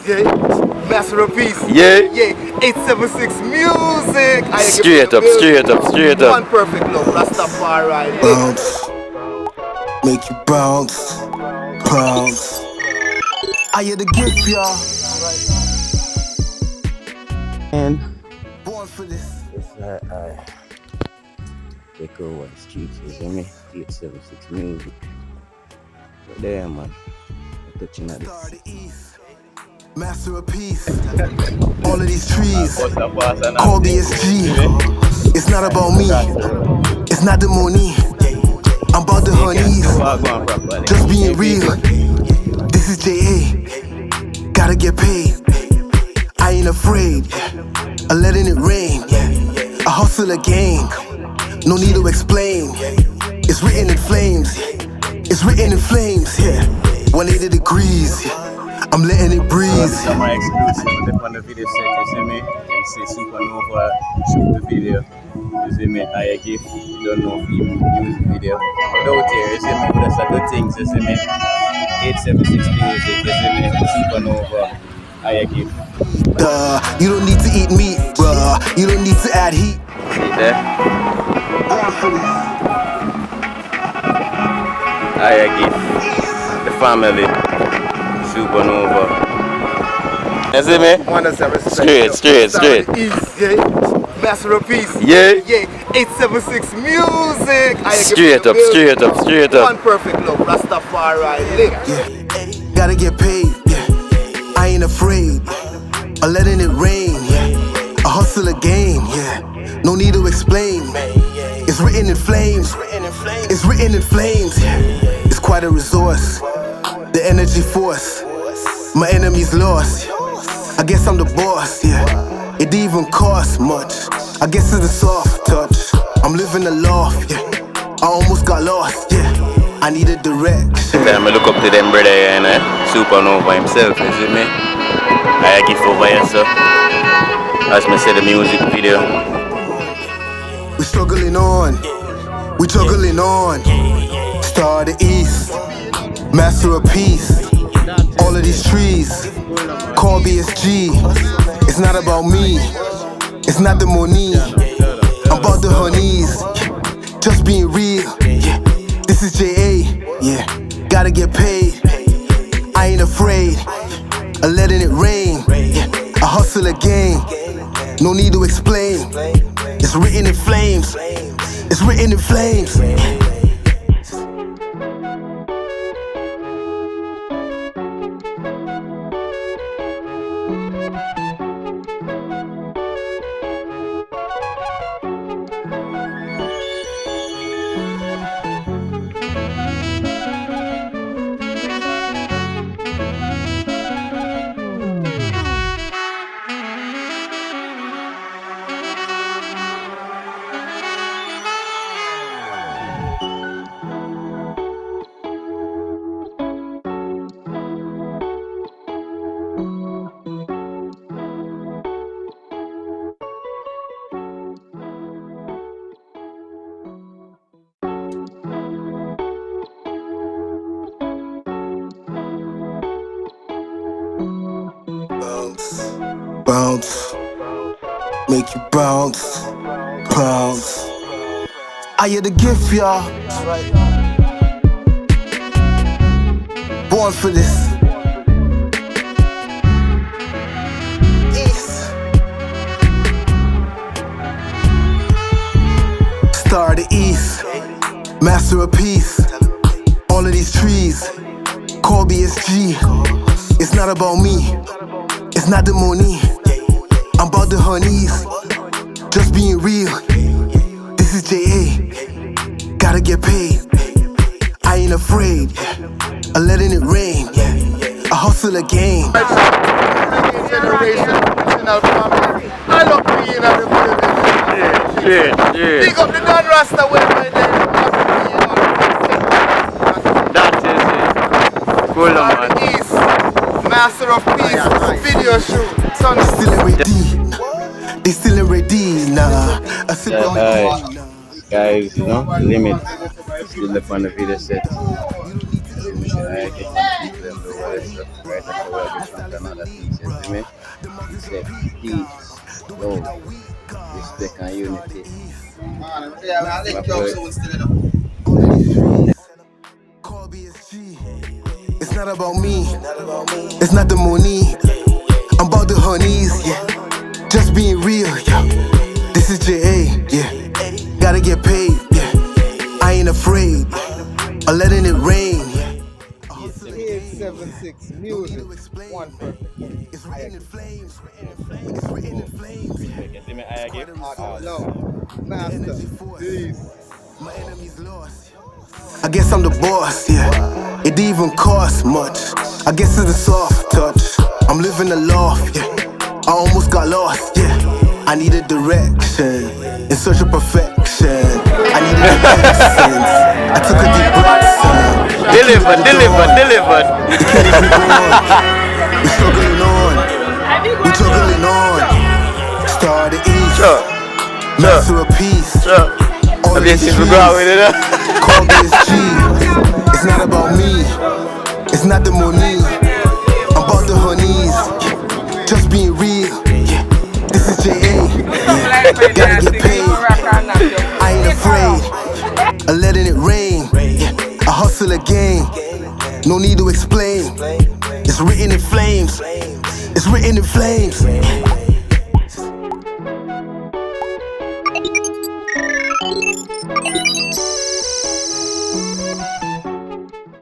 yeah. Masterpiece. Yeah. Yeah. 876 music. Straight up, straight up, straight up. One perfect love. Rastafari. Bounce, make you bounce, bounce. I hear the gift, y'all. And Born for this. they go on the streets, you see me? 876 music. But there, man. I'm touching at Star this. the East, master of peace. All of these trees, call BSG. It's not about me, it's not the money. I'm about the honeys, just being real. This is JA, gotta get paid. I ain't afraid of letting it rain. I hustle again, no need to explain. It's written in flames, it's written in flames, yeah. 180 degrees, yeah. I'm letting it breathe. Some are exclusive on the video set, you see me? You can see Supernova shoot the video. You see me? Iyah gift, you don't know if he music video. But out here, you see me? That's a good things, you see me? 876 music, you see me? Supernova, Iyah gift. You don't need to eat meat, bruh. You don't need to add heat. See there? Iyah gift. The family. Supernova. You see me? Straight. Yeah. Masterpiece. Yeah. Yeah. 876 music. Straight up. One perfect love. Rastafari. Yeah. Gotta get paid, yeah. I ain't afraid of letting it rain, yeah. I hustle again, yeah. No need to explain. It's written in flames. It's written in flames. It's quite a resource. The energy force. My enemy's lost. I guess I'm the boss, yeah. It didn't even cost much. I guess it's a soft touch. I'm living the loft, yeah. I almost got lost, yeah. I need a direction. Sometimes I look up to them brother here, you know? Supernova himself, you see me? Iyah gift over here, so. As me say the music video. We struggling on, we juggling on. Star the East, master of peace. All of these trees, call BSG. It's not about me, it's not the money. I'm about the honeys, just being real. Yeah. This is JA, yeah. Gotta get paid. I ain't afraid of letting it rain. Yeah. I hustle again, no need to explain. It's written in flames. It's written in flames. Bounce, make you bounce, bounce. I hear the gift, y'all. Born for this. Star the East, master of peace. All of these trees, call BSG. It's not about me, it's not the money. I'm about the honeys, just being real. This is JA, gotta get paid. I ain't afraid of letting it rain. I hustle again. Generation, original family. I love being in the building. Yeah. Big up the Don Rasta way by there. That is it. Cool, man. East, master of peace, video shoot. Son, Still ain't ready, they still ain't ready, nah. I sit down Alright, guys, you know, limit. Still left on the video set. Iyah gift, right after another piece, you see me? It said peace, love, respect and unity. It's not about me, it's not the money. I'm about the honeys, yeah. Just being real, yeah. This is JA, yeah. Gotta get paid, yeah. I ain't afraid of letting it rain, yeah. 876 music, one perfect. It's written in flames, it's written in flames. You see me, Iyah give? Love, master, peace. My enemy's lost. I guess I'm the boss, yeah. It didn't even cost much. I guess it's a soft touch. I'm living the loft, yeah. I almost got lost, yeah. I needed direction in search of perfection. I needed the essence. I took a deep breath. Delivered. It carries me on. We're struggling on. We're juggling on. Star of the East. Master of peace. All of these trees. Call me as G. It's not about me. It's not the money. I'm about the honeys. Just being real. Yeah. This is JA. Yeah. Gotta get paid. I ain't afraid of letting it rain. Yeah. I hustle again. No need to explain. It's written in flames. It's written in flames.